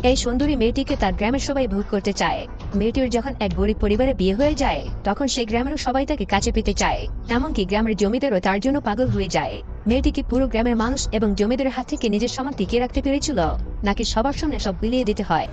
এই সুন্দরী মেয়েটিকে তার গ্রামের সবাই ভোগ করতে চায়। মেয়েটির যখন এক গরিব পরিবারে বিয়ে হয়ে যায় তখন সেই গ্রামের সবাই তাকে কাছে পেতে চায়, এমনকি গ্রামের জমিদারও তার জন্য পাগল হয়ে যায়। মেয়েটিকে পুরো গ্রামের মানুষ এবং জমিদারের হাত থেকে নিজের সম্মান টিকিয়ে রাখতে পেরেছিল, নাকি সবার সামনে সব বিলিয়ে দিতে হয়?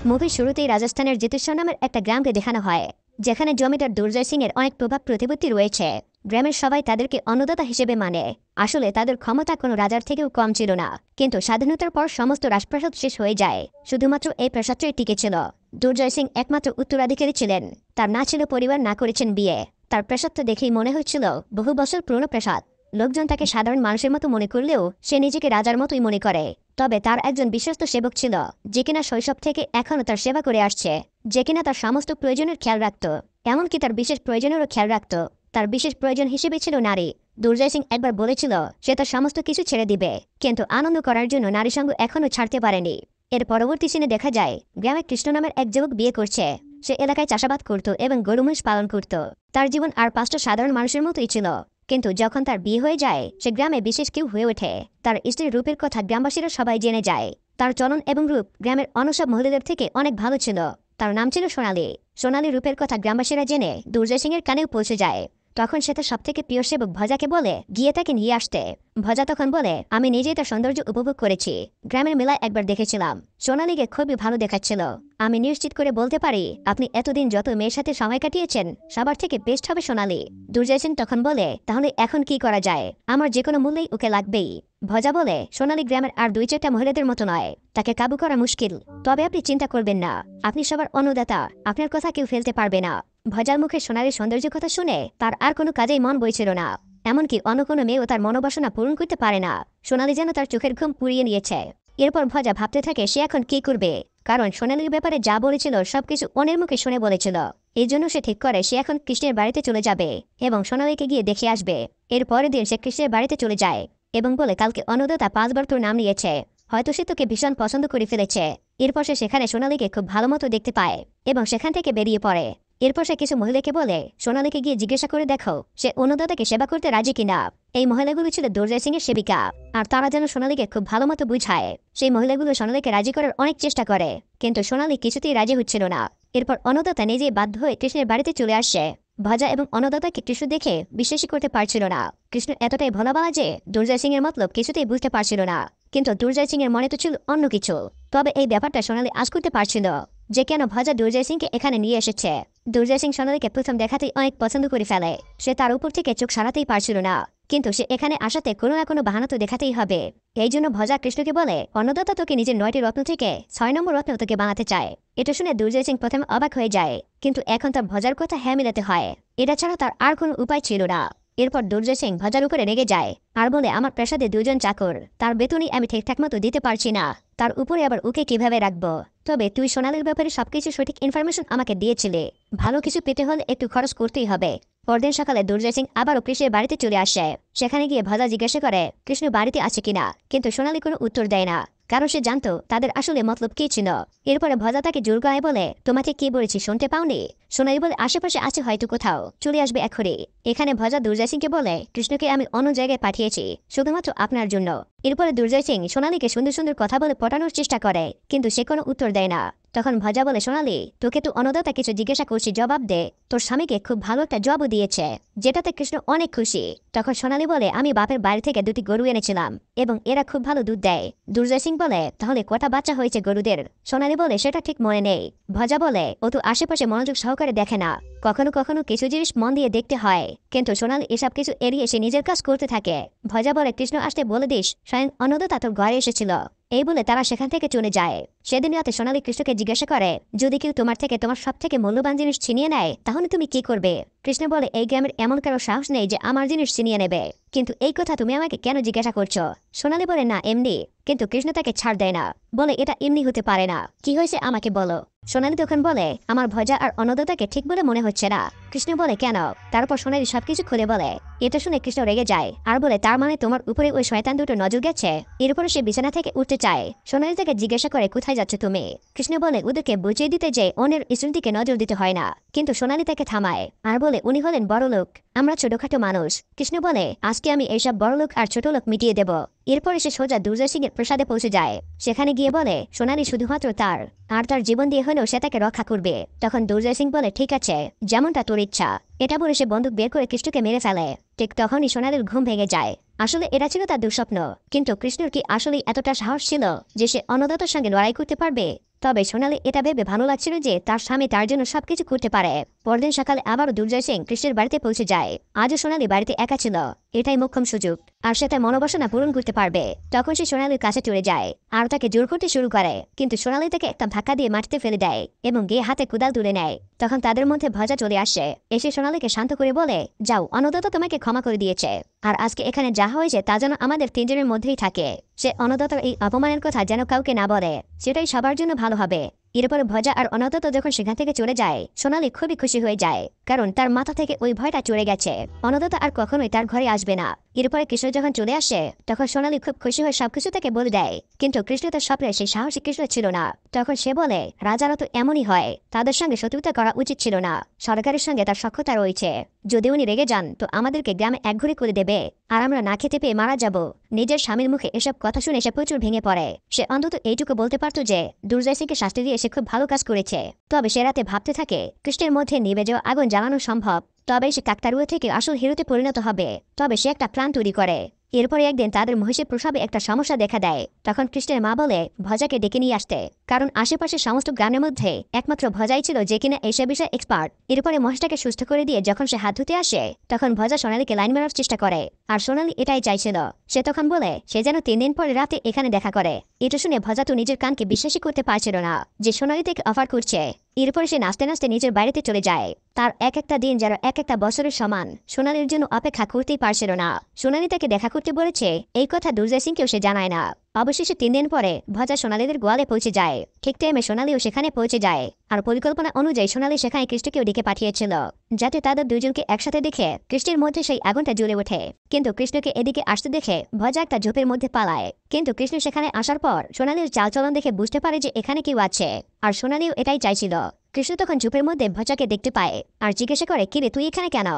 মুভির শুরুতেই রাজস্থানের জিতেশ্বর নামের একটা গ্রামকে দেখানো হয়, যেখানে জমিদার দুর্জয় সিং এর অনেক প্রভাব প্রতিপত্তি রয়েছে। গ্রামের সবাই তাদেরকে অন্নদাতা হিসেবে মানে। আসলে তাদের ক্ষমতা কোনো রাজার থেকেও কম ছিল না, কিন্তু স্বাধীনতার পর সমস্ত রাজপ্রাসাদ শেষ হয়ে যায়, শুধুমাত্র এই প্রাসাদটাই টিকেছিল। দুর্জয় সিং একমাত্র উত্তরাধিকারী ছিলেন। তার না ছিল পরিবার, না করেছেন বিয়ে। তার প্রাসাদটা দেখেই মনে হচ্ছিল বহু বছর পুরনো প্রাসাদ। লোকজন তাকে সাধারণ মানুষের মতো মনে করলেও সে নিজেকে রাজার মতোই মনে করে। তবে তার একজন বিশ্বস্ত সেবক ছিল, যে কিনা শৈশব থেকে এখনও তার সেবা করে আসছে, যে কিনা তার সমস্ত প্রয়োজনের খেয়াল রাখত, এমনকি তার বিশেষ প্রয়োজনেরও খেয়াল রাখত। তার বিশেষ প্রয়োজন হিসেবে ছিল নারী। দুর্জয় সিং একবার বলেছিল সে তার সমস্ত কিছু ছেড়ে দিবে, কিন্তু আনন্দ করার জন্য নারী সঙ্গ এখনও ছাড়তে পারেনি। এর পরবর্তী সিনে দেখা যায় গ্রামে কৃষ্ণ নামের এক যুবক বিয়ে করছে। সে এলাকায় চাষাবাদ করত এবং গরু মহিষ পালন করত। তার জীবন আর 5টা সাধারণ মানুষের মতোই ছিল। কিন্তু যখন তার বিয়ে হয়ে যায় সে গ্রামে বিশেষ কেউ হয়ে ওঠে। তার স্ত্রীর রূপের কথা গ্রামবাসীরা সবাই জেনে যায়। তার চলন এবং রূপ গ্রামের অন্য সব মহিলাদের থেকে অনেক ভালো ছিল। তার নাম ছিল সোনালী। সোনালী রূপের কথা গ্রামবাসীরা জেনে দুর্জয় সিং এর কানেও পৌঁছে যায়। তখন সে তার সবথেকে প্রিয় সেবক ভজাকে বলে গিয়ে তাকে নিয়ে আসতে। ভজা তখন বলে, আমি নিজেই তার সৌন্দর্য উপভোগ করেছি। গ্রামের মেলায় একবার দেখেছিলাম, সোনালীকে খুবই ভালো দেখাচ্ছিল। আমি নিশ্চিত করে বলতে পারি আপনি এতদিন যত মেয়ের সাথে সময় কাটিয়েছেন সবার থেকে বেস্ট হবে সোনালী। দুর্জয় সিং তখন বলে, তাহলে এখন কি করা যায়? আমার যে কোনো মূল্যেই ওকে লাগবেই। ভজা বলে, সোনালী গ্রামের আর 2-4টা মহিলাদের মতো নয়, তাকে কাবু করা মুশকিল। তবে আপনি চিন্তা করবেন না, আপনি সবার অন্নদাতা, আপনার কথা কেউ ফেলতে পারবে না। ভজার মুখে সোনালীর সৌন্দর্যের কথা শুনে তার আর কোনো কাজেই মন বইছিল না, এমনকি অন্য কোনো মেয়েও তার মনোবাসনা পূরণ করতে পারে না। সোনালী যেন তার চোখের ঘুম পুড়িয়ে নিয়েছে। এরপর ভজা ভাবতে থাকে সে এখন কি করবে, কারণ সোনালীর ব্যাপারে যা বলেছিল সবকিছু অনের মুখে শুনে বলেছিল। এই জন্য সে ঠিক করে সে এখন কৃষ্ণের বাড়িতে চলে যাবে এবং সোনালীকে গিয়ে দেখে আসবে। এর পরের দিন সে কৃষ্ণের বাড়িতে চলে যায় এবং বলে, কালকে অন্নদাতা 5বার তোর নাম নিয়েছে, হয়তো সে তোকে ভীষণ পছন্দ করে ফেলেছে। এরপর সে সেখানে সোনালীকে খুব ভালো মতো দেখতে পায় এবং সেখান থেকে বেরিয়ে পড়ে। এরপর সে কিছু মহিলাকে বলে সোনালীকে গিয়ে জিজ্ঞাসা করে দেখো সে অন্নদাতাকে সেবা করতে রাজি কিনা। এই মহিলাগুলো ছিল দুর্জয় সিং এর সেবিকা, আর তারা যেন সোনালীকে খুব ভালো মতো বুঝায়। সেই মহিলাগুলো সোনালীকে রাজি করার অনেক চেষ্টা করে, কিন্তু সোনালী কিছুতেই রাজি হচ্ছিল না। এরপর অন্নদাতা নিজেই বাধ্য হয়ে কৃষ্ণের বাড়িতে চলে আসে। ভজা এবং অন্নদাতাকে কৃষ্ণ দেখে বিশ্বাসই করতে পারছিল না। কৃষ্ণ এতটাই ভোলাবালা যে দুর্জয় সিং এর মতলব কিছুতেই বুঝতে পারছিল না। কিন্তু দুর্জয় সিং এর মনে তো ছিল অন্য কিছু। তবে এই ব্যাপারটা সোনালী আজ করতে পারছিল, যে কেন ভজা দুর্জয় সিংকে এখানে নিয়ে এসেছে। দুর্জয় সিং সোনালীকে প্রথম দেখাতেই অনেক পছন্দ করে ফেলে। সে তার উপর থেকে চোখ সারাতেই পারছিল না, কিন্তু সে এখানে আসাতে কোনো না কোনো বাহানা তো দেখাতেই হবে। এই জন্য ভজা কৃষ্ণকে বলে, অন্নদাতা তোকে নিজের 9টি রত্ন থেকে 6 নম্বর রত্ন তোকে বানাতে চায়। এটা শুনে দুর্জয় সিং প্রথমে অবাক হয়ে যায়, কিন্তু এখন তার ভজার কথা হ্যাঁ মিলাতে হয়। এটা ছাড়া তার আর কোনো উপায় ছিল না। এরপর দুর্জয় সিং ভজার উপরে রেগে যায় আর বলে, আমার প্রাসাদে 2জন চাকর, তার বেতনই আমি ঠিকঠাক মতো দিতে পারছি না, তার উপরে আবার ওকে কিভাবে রাখবো? তবে তুই সোনালীর ব্যাপারে সবকিছু সঠিক ইনফরমেশন আমাকে দিয়েছিলে, ভালো কিছু পেতে হলে একটু খরচ করতেই হবে। পরদিন সকালে দুর্জয় সিং আবারও কৃষ্ণের বাড়িতে চলে আসে। সেখানে গিয়ে ভজা জিজ্ঞাসা করে কৃষ্ণ বাড়িতে আছে কিনা, কিন্তু সোনালী কোনো উত্তর দেয় না, কারণ সে জানতো তাদের আসলে মতলব কি ছিল। এরপরে ভজা তাকে জোর গলায় বলে, তোমাকে কি বলেছি শুনতে পাওনি? সোনালী বলে, আশেপাশে আছে হয়তো কোথাও, চলে আসবে এখনই। এখানে ভজা দুর্জয় সিংকে বলে, কৃষ্ণকে আমি অন্য জায়গায় পাঠিয়েছি শুধুমাত্র আপনার জন্য। এরপরে দুর্জয় সিং সোনালীকে সুন্দর সুন্দর কথা বলে পটানোর চেষ্টা করে, কিন্তু সে কোনো উত্তর দেয় না। তখন ভজা বলে, সোনালী তোকে তো অন্নদাতা কিছু জিজ্ঞাসা করছি, জবাব দে। তোর স্বামীকে খুব ভালো একটা জবাবও দিয়েছে, যেটাতে কৃষ্ণ অনেক খুশি। তখন সোনালী বলে, আমি বাপের বাড়ি থেকে 2টি গরু এনেছিলাম এবং এরা খুব ভালো দুধ দেয়। দুর্জয় সিং বলে, তাহলে কটা বাচ্চা হয়েছে গরুদের? সোনালী বলে, সেটা ঠিক মনে নেই। ভজা বলে, ও তো আশেপাশে মনোযোগ সহকারে দেখে না, কখনো কখনো কিছু জিনিস মন দিয়ে দেখতে হয়। কিন্তু সোনালী এসব কিছু এড়িয়ে সে নিজের কাজ করতে থাকে। ভজা বলে, কৃষ্ণ আসতে বলে দিস স্বয়ং অন্নদাতা তোর ঘরে এসেছিল। এই বলে তারা সেখান থেকে চলে যায়। সেদিন রাতে সোনালী কৃষ্ণকে জিজ্ঞাসা করে, যদি কেউ তোমার থেকে তোমার সব থেকে মূল্যবান জিনিস ছিনিয়ে নেয় তাহলে তুমি কি করবে? কৃষ্ণ বলে, এই গ্রামের এমন কারো সাহস নেই যে আমার জিনিস ছিনিয়ে নেবে, কিন্তু এই কথা তুমি আমাকে কেন জিজ্ঞাসা করছো? সোনালী বলে, না এমনি। কিন্তু কৃষ্ণ তাকে ছাড় দেয় না, বলে, এটা এমনি হতে পারে না, কি হয়েছে আমাকে বলো। সোনালী তখন বলে, আমার ভজা আর অন্নদাতাকে ঠিক বলে মনে হচ্ছে না। কৃষ্ণ বলে, কেন? তারপর সোনালী সবকিছু খুলে বলে। এটা শুনে কৃষ্ণ রেগে যায় আর বলে, তার মানে তোমার উপরে ওই শয়তান দুটো নজর গেছে? এরপরে সে বিছানা থেকে উঠতে চায়। সোনালী তাকে জিজ্ঞাসা করে, কোথায় যাচ্ছ তুমি? কৃষ্ণ বলে, ওদেরকে বুঝিয়ে দিতে যে অন্যের স্ত্রীর দিকে নজর দিতে হয় না। কিন্তু সোনালী তাকে থামায় আর বলে, উনি হলেন বড় লোক, আমরা ছোটখাটো মানুষ। কৃষ্ণ বলে, আজ আজকে আমি এইসব বড়লোক আর ছোট লোক মিটিয়ে দেব। এরপরে সে সোজা দুর্জয় সিং এর প্রাসাদে পৌঁছে যায়। সেখানে গিয়ে বলে সোনালি শুধুমাত্র তার আর তার জীবন দিয়ে হলেও সে তাকে রক্ষা করবে। তখন দুর্জয় সিং বলে ঠিক আছে, যেমনটা তোর ইচ্ছা। এটা বলে সে বন্দুক বের করে কৃষ্ণকে মেরে ফেলে। ঠিক তখনই সোনালির ঘুম ভেঙে যায়। আসলে এটা ছিল তার দুঃস্বপ্ন। কিন্তু কৃষ্ণর কি আসলেই এতটা সাহস ছিল যে সে অন্নদাতার সঙ্গে লড়াই করতে পারবে? তবে সোনালি এটা ভেবে ভালো লাগছিল যে তার স্বামী তার জন্য সবকিছু করতে পারে। পরদিন সকালে আবারও দুর্জয় সিং কৃষ্ণের বাড়িতে পৌঁছে যায়। আজও সোনালি বাড়িতে একা ছিল। এটাই মোক্ষম সুযোগ, আর সে তার মনোবাসনা পূরণ করতে পারবে। তখন সে সোনালির কাছে চলে যায় আর তাকে জোর করতে শুরু করে। কিন্তু সোনালি তাকে একটা ধাক্কা দিয়ে মাটিতে ফেলে দেয় এবং গিয়ে হাতে কুদাল তুলে নেয়। তখন তাদের মধ্যে ভজা চলে আসে। এসে সোনালিকে শান্ত করে বলে, যাও, অন্নদাতা তোমাকে ক্ষমা করে দিয়েছে। আর আজকে এখানে যা হয়েছে তা যেন আমাদের তিনজনের মধ্যেই থাকে। সে অন্নদাতার এই অপমানের কথা যেন কাউকে না বলে, সেটাই সবার জন্য ভালো হবে। এরপরে ভজা আর অন্নদাতা যখন সেখান থেকে চলে যায়, সোনালি খুবই খুশি হয়ে যায়, কারণ তার মাথা থেকে ওই ভয়টা চলে গেছে। অন্নদাতা আর কখনোই তার ঘরে আসবে না। এরপরে কৃষ্ণ যখন চলে আসে, তখন সোনালি খুব খুশি হয়ে সবকিছু তাকে বলে দেয়। কিন্তু কৃষ্ণ তার স্বপ্নে সেই সাহসী কৃষ্ণ ছিল না। তখন সে বলে, রাজারা তো এমনই হয়, তাদের সঙ্গে শত্রুতা করা উচিত ছিল না। সরকারের সঙ্গে তার সখ্যতা রয়েছে। যদি উনি রেগে যান তো আমাদেরকে গ্রামে একঘরে করে দেবে, আর আমরা না খেতে পেয়ে মারা যাব। নিজের স্বামীর মুখে এসব কথা শুনে সে প্রচুর ভেঙে পড়ে। সে অন্তত এইটুকু বলতে পারত যে দুর্জয় সিংকে শাস্তি দিয়ে সে খুব ভালো কাজ করেছে। তবে সে রাতে ভাবতে থাকে কৃষ্ণের মধ্যে নিভে যাওয়া আগুন জ্বালানো সম্ভব, তবে সে কাকতারুয়া থেকে আসল হিরোতে পরিণত হবে। তবে সে একটা প্ল্যান তৈরি করে। এরপরে একদিন তাদের মহিষের প্রসবে একটা সমস্যা দেখা দেয়। তখন কৃষ্ণের মা বলে ভজাকে ডেকে নিয়ে আসতে, কারণ আশেপাশে সমস্ত গ্রামের মধ্যে একমাত্র ভজাই ছিল যে কিনা এইসব বিষয়ে এক্সপার্ট। এরপরে মহিষটাকে সুস্থ করে দিয়ে যখন সে হাত ধুতে আসে, তখন ভজা সোনালিকে লাইন মারার চেষ্টা করে। আর সোনালি এটাই চাইছিল। সে তখন বলে সে যেন 3 দিন পরে রাতে এখানে দেখা করে। এটা শুনে ভজা তো নিজের কানকে বিশ্বাসই করতে পারছিল না যে সোনালি থেকে অফার করছে। এরপরে সে নাচতে নাচতে নিজের বাড়িতে চলে যায়। তার এক একটা দিন যেন এক একটা বছরের সমান। সোনালির জন্য অপেক্ষা করতেই পারছিল না। সোনালি তাকে দেখা করতে বলেছে, এই কথা দুর্জয় সিংকেও সে জানায় না। অবশেষে 3 দিন পরে ভজা সোনালিদের গোয়ালে পৌঁছে যায়। ঠিক টাইমে সোনালিও সেখানে পৌঁছে যায়। আর পরিকল্পনা অনুযায়ী সোনালি সেখানে কৃষ্ণকেও ডেকে পাঠিয়েছিল, যাতে তাদের দুজনকে একসাথে দেখে কৃষ্ণের মধ্যে সেই আগুনটা জ্বলে ওঠে। কিন্তু কৃষ্ণকে এদিকে আসতে দেখে ভজা একটা ঝোপের মধ্যে পালায়। কিন্তু কৃষ্ণ সেখানে আসার পর সোনালির চালচলন দেখে বুঝতে পারে যে এখানে কেউ আছে। আর সোনালিও এটাই চাইছিল। কৃষ্ণ তখন ঝোপের মধ্যে ভজাকে দেখতে পায় আর জিজ্ঞাসা করে, কিরে তুই এখানে কেন?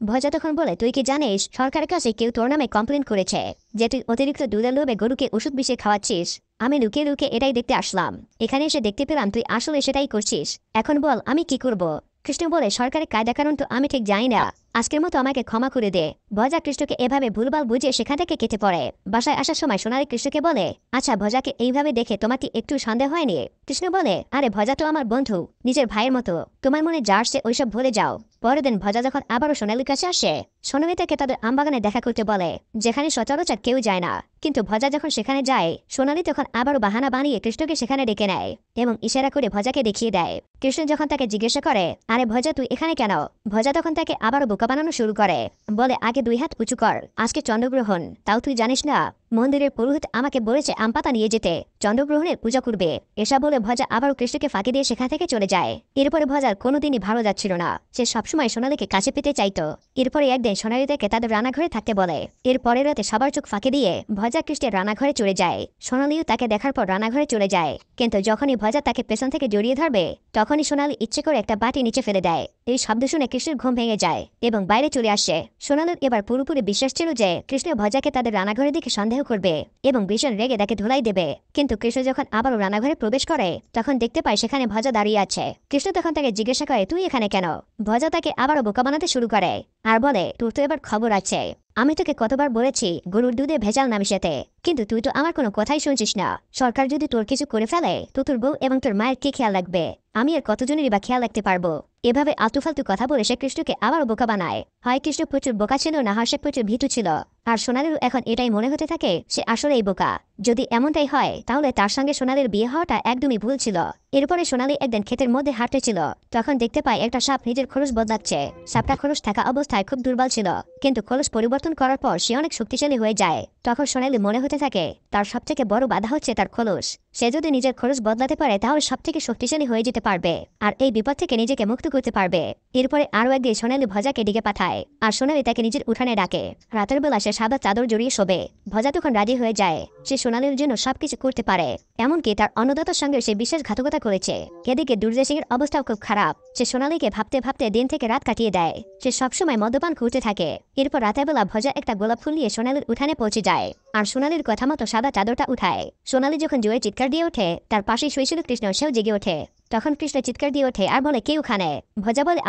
ভজা তখন বলে, তুই কি জানিস সরকারের কাছে কেউ তোর নামে কমপ্লেন করেছে যে তুই অতিরিক্ত দুধের লোভে গরুকে ওষুধ বিষে খাওয়াচ্ছিস। আমি লুকিয়ে লুকিয়ে এটাই দেখতে আসলাম। এখানে এসে দেখতে পেলাম তুই আসলে সেটাই করছিস। এখন বল আমি কি করব? কৃষ্ণ বলে, সরকারের কায়দা কারণ তো আমি ঠিক জানি না। আজকের মতো আমাকে ক্ষমা করে দে। ভজা কৃষ্ণকে এভাবে ভুলভাল বুঝিয়ে সেখান থেকে কেটে পড়ে। বাসায় আসার সময় সোনালি কৃষ্ণকে বলে, আচ্ছা ভজাকে এইভাবে দেখে তোমার কি একটু সন্দেহ হয়নি? কৃষ্ণ বলে, আরে ভজা তো আমার বন্ধু, নিজের ভাইয়ের মতো। তোমার মনে যা আসছে ওইসব ভুলে যাও। পরের দিন ভজা যখন আবারও সোনালির কাছে আসে, সোনালি তাকে তাদের আমবাগানে দেখা করতে বলে, যেখানে সচরাচর কেউ যায় না। কিন্তু ভজা যখন সেখানে যায়, সোনালি তখন আবারও বাহানা বানিয়ে কৃষ্ণকে সেখানে ডেকে নেয় এবং ইশারা করে ভজাকে দেখিয়ে দেয়। কৃষ্ণ যখন তাকে জিজ্ঞাসা করে, আরে ভজা তুই এখানে কেন? ভজা তখন তাকে আবারও বোকা বানানো শুরু করে। বলে, আগে 2 হাত উঁচু কর, আজকে চন্দ্রগ্রহণ, তাও তুই জানিস না? মন্দিরের পুরোহিত আমাকে বলেছে আম পাতা নিয়ে যেতে, চন্দ্রগ্রহণের পূজা করবে। এসব বলে ভজা আবারও কৃষ্ণকে ফাঁকি দিয়ে সেখান থেকে চলে যায়। এরপরে ভজার কোনোদিনই ভালো যাচ্ছিল না। সে সবসময় সোনালিকে কাছে পেতে চাইতো। এরপরে একদিন সোনালি তাকে তাদের রান্নাঘরে থাকতে বলে। এর পরের রাতে সবার চোখ ফাঁকি দিয়ে ভজা কৃষ্ণের রান্নাঘরে চলে যায়। সোনালিও তাকে দেখার পর রান্নাঘরে চলে যায়। কিন্তু যখনই ভজা তাকে পেছন থেকে জড়িয়ে ধরবে, তখনই সোনালি ইচ্ছে করে একটা বাটি নিচে ফেলে দেয়। এই শব্দ শুনে কৃষ্ণের ঘুম ভেঙে যায় এবং বাইরে চলে আসে। সোনালির এবার পুরোপুরি বিশ্বাস ছিল যে কৃষ্ণ ভজাকে তাদের রান্নাঘরে দেখে সন্দেহ করবে এবং ভীষণ রেগে তাকে ধুলাই দেবে। কিন্তু কৃষ্ণ যখন আবারও রান্নাঘরে প্রবেশ করে, তখন দেখতে পায় সেখানে ভজা দাঁড়িয়ে আছে। কৃষ্ণ তখন তাকে জিজ্ঞাসা করে, তুই এখানে কেন? ভজা তাকে আবারও বোকা বানাতে শুরু করে আর বলে, তোর তো এবার খবর আছে। আমি তোকে কতবার বলেছি গরুর দুধে ভেজাল না মিশাতে, কিন্তু তুই তো আমার কোনো কথাই শুনছিস না। সরকার যদি তোর কিছু করে ফেলে তো তোর বউ এবং তোর মায়ের কি খেয়াল রাখবে? আমি আর কতজনেরই বা খেয়াল রাখতে পারবো? এভাবে আলতুফালতু কথা বলে সে কৃষ্ণকে আবারও বোকা বানায়। হয় কৃষ্ণ প্রচুর বোকা ছিল, না হয় সে প্রচুর ভীতু ছিল। আর সোনালিরও এখন এটাই মনে হতে থাকে সে আসলেই বোকা। যদি এমনটাই হয় তাহলে তার সঙ্গে সোনালির বিয়ে হওয়াটা একদমই ভুল ছিল। এরপরে সোনালি একদিন ক্ষেতের মধ্যে হাঁটতেছিল, তখন দেখতে পায় একটা সাপ নিজের খোলস বদলাচ্ছে। সাপটা খোলস থাকা অবস্থায় খুব দুর্বল ছিল, কিন্তু খোলস পরিবর্তন করার পর সে অনেক শক্তিশালী হয়ে যায়। তখন সোনালি মনে হতে থাকে তার সবথেকে বড় বাধা হচ্ছে তার খোলস। সে যদি নিজের খোলস বদলাতে পারে তাহলে সবথেকে শক্তিশালী হয়ে যেতে পারবে আর এই বিপদ থেকে নিজেকে মুক্ত করতে পারবে। এরপরে আরও একদিন সোনালি ভজাকে ডেকে পাঠায় আর সোনালি তাকে নিজের উঠানে ডাকে। রাতের বেলা সে সাদা চাদর জড়িয়ে শোবে। ভজা তখন রাজি হয়ে যায়, সে সোনালীর জন্য সবকিছু করতে পারে, এমনকি তার অন্নদাতার সঙ্গে সে বিশ্বাসঘাতকতা করেছে। এদিকে দুর্জয় সিংয়ের অবস্থাও খুব খারাপ। সে সোনালীকে ভাবতে ভাবতে দিন থেকে রাত কাটিয়ে দেয়। সে সবসময় মদ্যপান করতে থাকে। এরপর রাতের বেলা ভজা একটা গোলাপ ফুল নিয়ে সোনালীর উঠানে পৌঁছে যায় আর সোনালীর কথা মতো সাদা চাদরটা উঠায়। সোনালী যখন জোরে চিৎকার দিয়ে ওঠে, তার পাশেই শুয়েছিল কৃষ্ণ, সেও জেগে ওঠে। তখন কৃষ্ণ চিৎকার দিয়ে ওঠে আর বলে, কে ওখানে? ভজা বলে,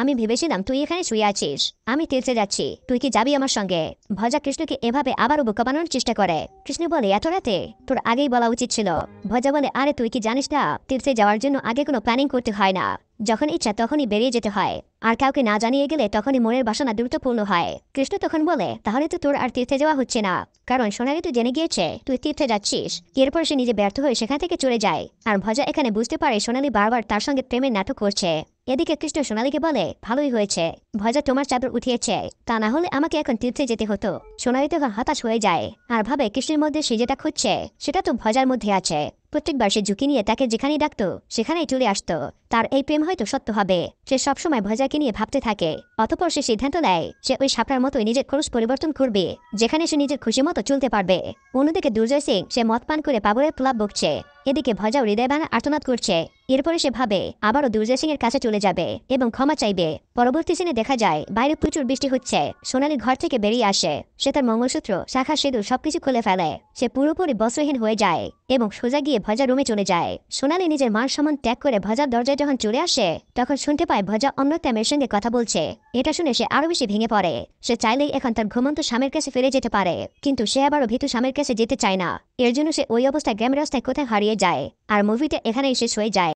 আমি ভেবেছিলাম তুই এখানে শুয়ে আছিস। আমি তীর্থে যাচ্ছি, তুই কি যাবি আমার সঙ্গে? ভজা কৃষ্ণকে এভাবে আবারও বোকা বানানোর চেষ্টা করে। কৃষ্ণ বলে, এত রাতে? তোর আগেই বলা উচিত ছিল। ভজা বলে, আরে তুই কি জানিস না, তীর্থে যাওয়ার জন্য আগে কোনো প্ল্যানিং করতে হয় না। যখন ইচ্ছা তখনই বেরিয়ে যেতে হয়, আর কাউকে না জানিয়ে গেলে তখনই মনের বাসনা দ্রুত পূর্ণ হয়। কৃষ্ণ তখন বলে, তাহলে তো তোর আর তীর্থে যাওয়া হচ্ছে না, কারণ সোনালী তো জেনে গিয়েছে তুই তীর্থে যাচ্ছিস। এরপর সে নিজে ব্যর্থ হয়ে সেখান থেকে চলে যায়। আর ভজা এখানে বুঝতে পারে সোনালী বারবার তার সঙ্গে প্রেমের নাটক করছে। এদিকে কৃষ্ণ সোনালীকে বলে, ভালোই হয়েছে ভজা তোমার চাদর উঠিয়েছে, তা না হলে আমাকে এখন তীর্থে যেতে হতো। সোনালী তখন হতাশ হয়ে যায় আর ভাবে কৃষ্ণের মধ্যে সে যেটা খুঁজছে সেটা তো ভজার মধ্যে আছে। প্রত্যেকবার সে ঝুঁকি নিয়ে তাকে যেখানেই ডাকতো সেখানেই চলে আসতো। তার এই প্রেম হয়তো সত্য হবে। সে সবসময় ভজাকে নিয়ে ভাবতে থাকে। অতঃপর সে সিদ্ধান্ত নেয় সে ওই সাপড়ার মতোই নিজের খরচ পরিবর্তন করবে, যেখানে সে নিজের খুশি মতো চলতে পারবে। অন্যদিকে দুর্জয় সিং সে মদ পান করে পাগলের প্রলাপ বকছে। এদিকে ভজাও হৃদয় ভাঙা আর্তনাদ করছে। এরপরে সে ভাবে আবারও দুর্জয় সিং এর কাছে চলে যাবে এবং ক্ষমা চাইবে। পরবর্তী সিনে দেখা যায় বাইরে প্রচুর বৃষ্টি হচ্ছে। সোনালী ঘর থেকে বেরিয়ে আসে। সে তার মঙ্গলসূত্র, শাখা, সিঁদুর সবকিছু খুলে ফেলে। সে পুরোপুরি বস্ত্রহীন হয়ে যায় এবং সোজা গিয়ে ভজা রুমে চলে যায়। সোনালী নিজের মান সম্মান ত্যাগ করে ভজার দরজায় যখন চলে আসে, তখন শুনতে পায় ভজা অন্য একটা মেয়ের সঙ্গে কথা বলছে। এটা শুনে সে আরো বেশি ভেঙে পড়ে। সে চাইলেই এখন তার ঘুমন্ত স্বামীর কাছে ফিরে যেতে পারে, কিন্তু সে আবারও ভীতু স্বামীর কাছে যেতে চায় না। এর জন্য সে ওই অবস্থায় গ্রামের রাস্তায় কোথায় হারিয়ে যায়। আর মুভিটা এখানেই শেষ হয়ে যায়।